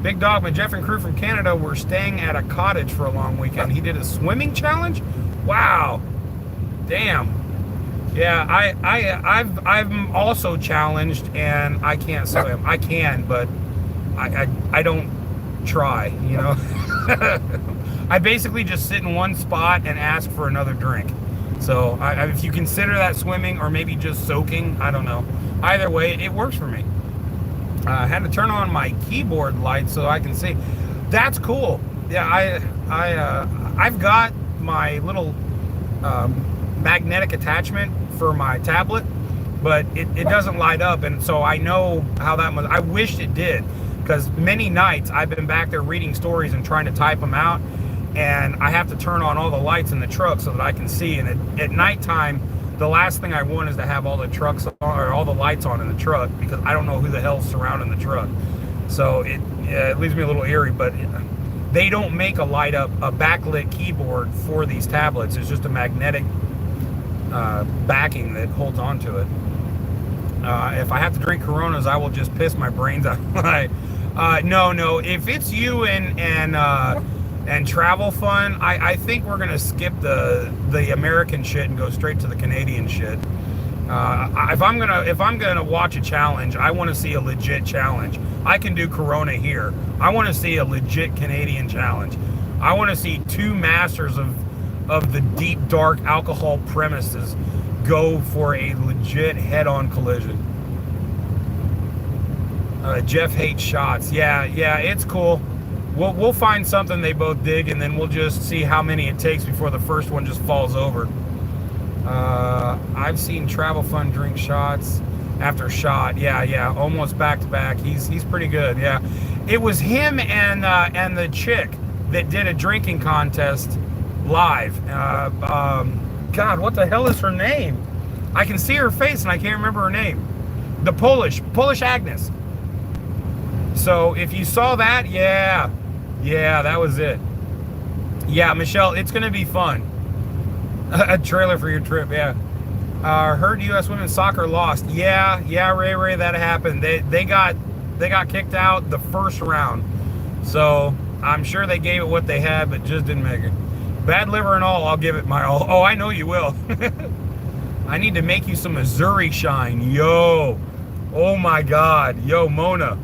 Big Dog, my Jeff and crew from Canada were staying at a cottage for a long weekend. He did a swimming challenge? Wow. Damn. Yeah, I'm also challenged, and I can't swim. I can, but I don't try, you know. I basically just sit in one spot and ask for another drink. So if you consider that swimming or maybe just soaking, I don't know. Either way, it works for me. I had to turn on my keyboard light so I can see. That's cool. Yeah, I've got my little magnetic attachment for my tablet, but it doesn't light up, and so I know how that must. I wish it did, because many nights I've been back there reading stories and trying to type them out, and I have to turn on all the lights in the truck so that I can see. And at nighttime, the last thing I want is to have all the trucks on, or all the lights on in the truck, because I don't know who the hell's surrounding the truck. So it leaves me a little eerie. But they don't make a light up, a backlit keyboard for these tablets. It's just a magnetic backing that holds on to it. If I have to drink Coronas, I will just piss my brains out. No. If it's you and Travel Fun, I think we're gonna skip the American shit and go straight to the Canadian shit. If I'm gonna watch a challenge, I want to see a legit challenge. I can do Corona here. I want to see a legit Canadian challenge. I want to see 2 masters of the deep dark alcohol premises go for a legit head-on collision. Jeff hates shots. Yeah, it's cool. We'll find something they both dig, and then we'll just see how many it takes before the first one just falls over. I've seen Travel Fun drink shots after shot. Yeah, almost back to back. He's pretty good. Yeah, it was him and the chick that did a drinking contest live. God, what the hell is her name? I can see her face and I can't remember her name. The Polish Agnes. So if you saw that, yeah, that was it. Yeah, Michelle, it's going to be fun. A trailer for your trip, yeah. Heard U.S. women's soccer lost. Yeah, Ray, that happened. They got kicked out the first round. So I'm sure they gave it what they had, but just didn't make it. Bad liver and all, I'll give it my all. Oh, I know you will. I need to make you some Missouri shine. Yo. Oh my God. Yo, Mona.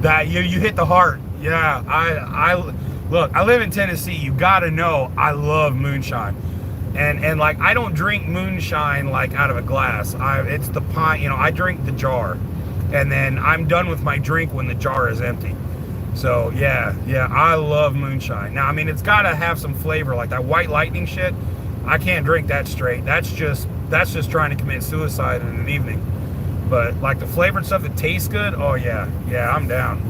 That you hit the heart. Yeah. I look, I live in Tennessee. You gotta know I love moonshine. And like, I don't drink moonshine like out of a glass. It's the pint, you know, I drink the jar. And then I'm done with my drink when the jar is empty. So yeah, I love moonshine. Now, I mean, it's gotta have some flavor, like that White Lightning shit. I can't drink that straight. That's just trying to commit suicide in an evening. But like the flavored stuff that tastes good, oh yeah, I'm down.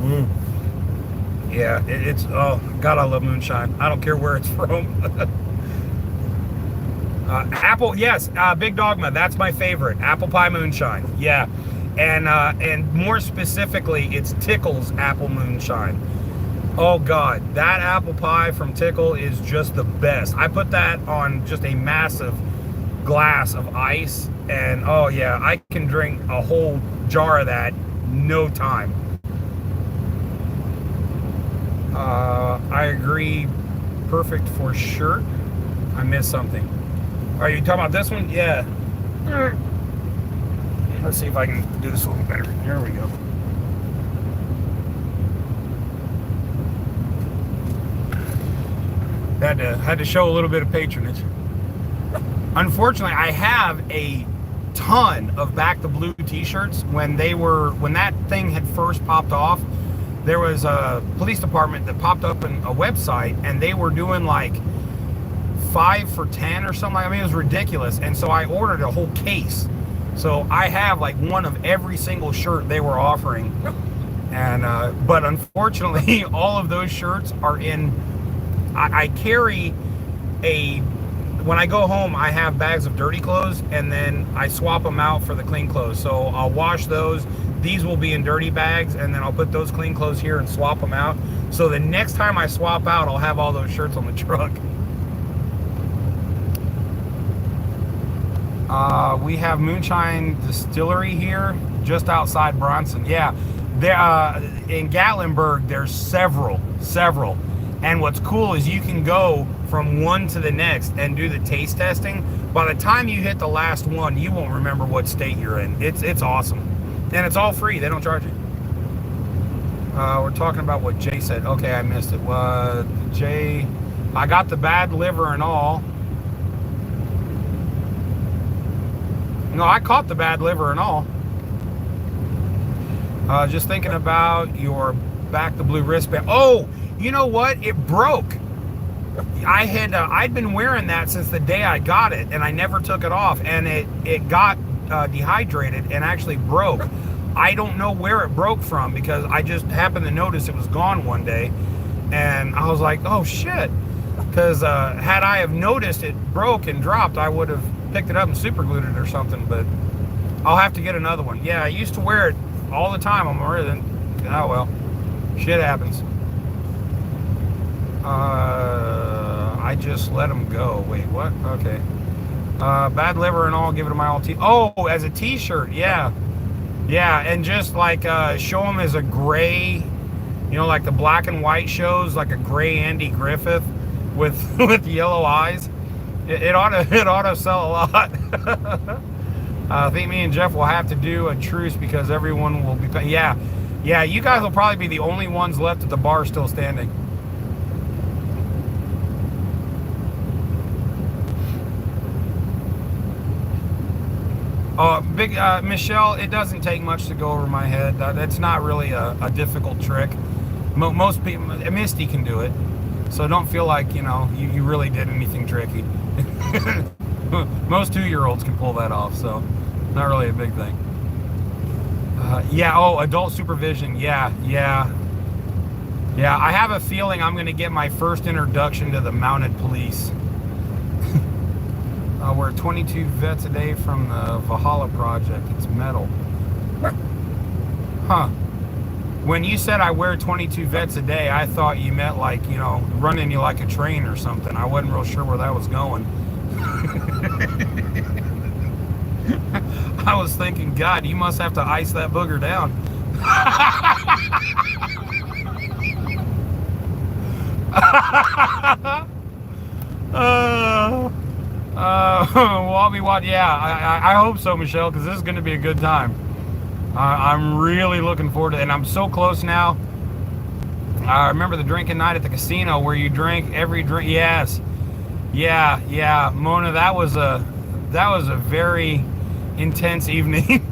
Yeah, it's oh God, I love moonshine. I don't care where it's from. Apple, yes, Big Dogma, that's my favorite. Apple pie moonshine, yeah. And more specifically, it's Tickle's apple moonshine. Oh God, that apple pie from Tickle is just the best. I put that on just a massive glass of ice, and oh yeah, I can drink a whole jar of that, no time. I agree, perfect for shirt. I missed something. Are you talking about this one? Yeah. Let's see if I can do this a little better. Here we go. Had to show a little bit of patronage. Unfortunately, I have a ton of Back the Blue t-shirts. When that thing had first popped off, there was a police department that popped up in a website, and they were doing like 5 for $10 or something. I mean, it was ridiculous. And so I ordered a whole case. So I have like one of every single shirt they were offering. And but unfortunately, all of those shirts are in. I carry when I go home, I have bags of dirty clothes, and then I swap them out for the clean clothes. So I'll wash those. These will be in dirty bags, and then I'll put those clean clothes here and swap them out. So the next time I swap out, I'll have all those shirts on the truck. We have Moonshine Distillery here, just outside Bronson. Yeah, there in Gatlinburg, there's several. And what's cool is you can go from one to the next and do the taste testing. By the time you hit the last one, you won't remember what state you're in. It's awesome, and it's all free. They don't charge you. We're talking about what Jay said. Okay, I missed it. Jay, I got the bad liver and all. No, I caught the bad liver and all. Just thinking about your Back the Blue wristband. Oh, you know what? It broke. I'd been wearing that since the day I got it, and I never took it off, and it got dehydrated and actually broke. I don't know where it broke from, because I just happened to notice it was gone one day, and I was like, oh shit. Because had I have noticed it broke and dropped, I would have picked it up and super glued it or something. But I'll have to get another one. Yeah, I used to wear it all the time. I'm worried. Oh well, shit happens. I just let them go. Wait, what? Okay. Bad liver and all, give it to my all. Oh, as a t-shirt. Yeah, and just like show them as a gray, you know, like the black and white shows, like a gray Andy Griffith with yellow eyes. It ought to sell a lot. I think me and Jeff will have to do a truce, because everyone will be paying. Yeah, you guys will probably be the only ones left at the bar still standing. Michelle, it doesn't take much to go over my head. That's not really a difficult trick. Most people, Misty can do it. So don't feel like, you know, you really did anything tricky. Most 2-year-olds can pull that off, so not really a big thing. Adult supervision. Yeah. I have a feeling I'm going to get my first introduction to the mounted police. We're 22 vets a day from the Valhalla project. It's metal. Huh. When you said I wear 22 vets a day, I thought you meant like, you know, running you like a train or something. I wasn't real sure where that was going. I was thinking, God, you must have to ice that booger down. Well, I'll be watching. Yeah, I hope so, Michelle, because this is going to be a good time. I'm really looking forward to it, and I'm so close now. I remember the drinking night at the casino where you drink every drink. Yes, yeah, Mona, that was a very intense evening.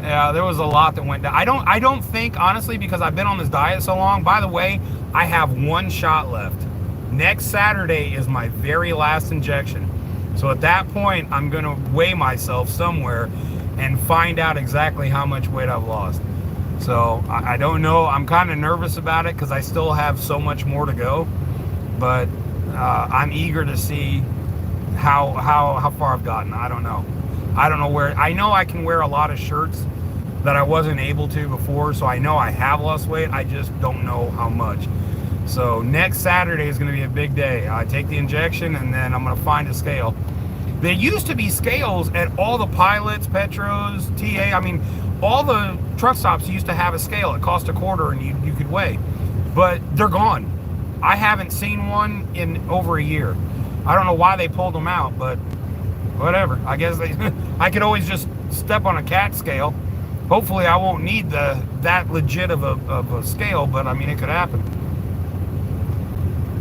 Yeah, there was a lot that went down. I don't think, honestly, because I've been on this diet so long. By the way, I have one shot left. Next Saturday is my very last injection. So at that point, I'm going to weigh myself somewhere and find out exactly how much weight I've lost. So I don't know. I'm kind of nervous about it because I still have so much more to go. But I'm eager to see how far I've gotten. I don't know. I don't know where. I know I can wear a lot of shirts that I wasn't able to before. So I know I have lost weight. I just don't know how much. So next Saturday is going to be a big day. I take the injection and then I'm going to find a scale. There used to be scales at all the pilots, Petros, TA. I mean, all the truck stops used to have a scale. It cost $0.25 and you could weigh. But they're gone. I haven't seen one in over a year. I don't know why they pulled them out, but whatever. I guess I could always just step on a cat scale. Hopefully I won't need that legit of a scale, but I mean, it could happen.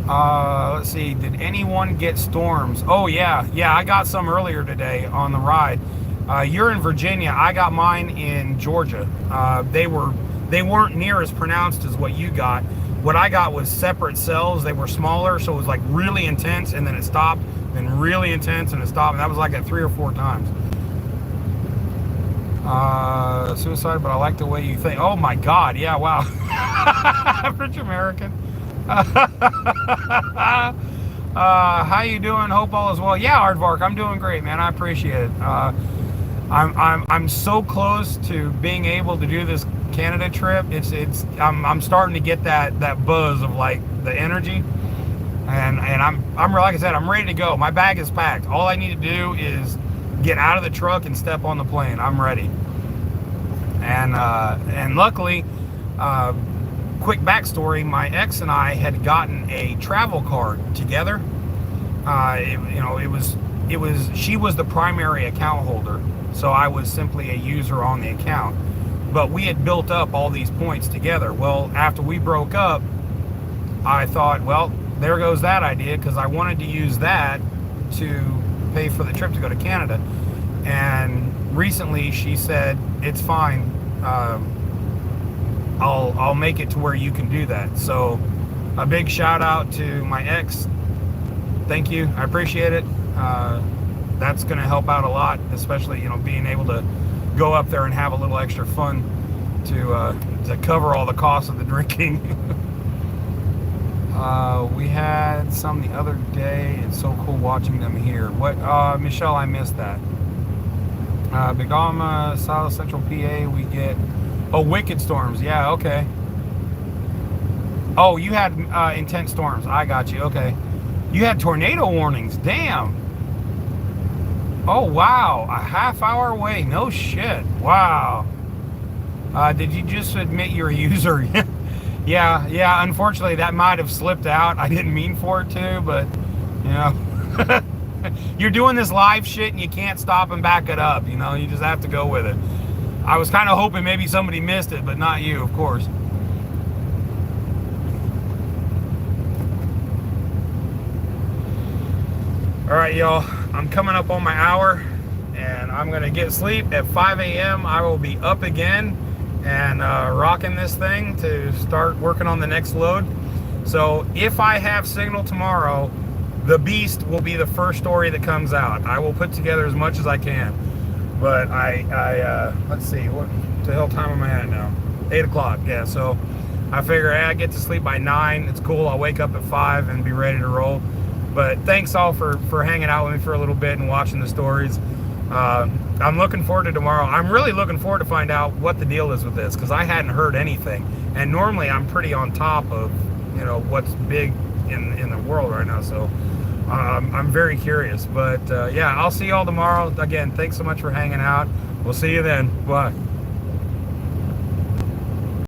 Let's see, did anyone get storms? Oh yeah, I got some earlier today on the ride. You're in Virginia. I got mine in Georgia. They weren't near as pronounced as what you got. What I got was separate cells. They were smaller, so it was like really intense, and then it stopped, then really intense, and it stopped. And that was like at 3 or 4 times. Suicide, but I like the way you think. Oh my God, yeah, wow. Rich American. How you doing? Hope all is well. Yeah, Aardvark, I'm doing great, man. I appreciate it. I'm so close to being able to do this Canada trip. I'm starting to get that buzz of like the energy, and I'm like I said, I'm ready to go. My bag is packed. All I need to do is get out of the truck and step on the plane. I'm ready. And luckily, quick backstory, my ex and I had gotten a travel card together. She was the primary account holder, so I was simply a user on the account. But we had built up all these points together. Well, after we broke up, I thought, well, there goes that idea, because I wanted to use that to pay for the trip to go to Canada. And recently she said, it's fine, I'll make it to where you can do that. So a big shout out to my ex. Thank you, I appreciate it. That's going to help out a lot, especially, you know, being able to go up there and have a little extra fun to cover all the costs of the drinking. We had some the other day. It's so cool watching them here. What, Michelle, I missed that. Big Alma, South Central PA, we get, oh, wicked storms. Yeah, okay. Oh, you had intense storms. I got you. Okay. You had tornado warnings. Damn. Oh, wow. A half-hour away. No shit. Wow. Did you just admit you're a user? Yeah. Unfortunately, that might have slipped out. I didn't mean for it to, but, you know. You're doing this live shit and you can't stop and back it up. You know, you just have to go with it. I was kind of hoping maybe somebody missed it, but not you, of course. All right, y'all. I'm coming up on my hour, and I'm going to get sleep. At 5 a.m., I will be up again and rocking this thing to start working on the next load. So if I have signal tomorrow, the Beast will be the first story that comes out. I will put together as much as I can. But let's see, what the hell time am I at now? 8 o'clock, yeah. So I figure, hey, I get to sleep by 9. It's cool. I'll wake up at 5 and be ready to roll. But thanks all for hanging out with me for a little bit and watching the stories. I'm looking forward to tomorrow. I'm really looking forward to find out what the deal is with this, because I hadn't heard anything. And normally I'm pretty on top of, you know, what's big in the world right now. So I'm very curious. But yeah, I'll see y'all tomorrow. Again, thanks so much for hanging out. We'll see you then. Bye.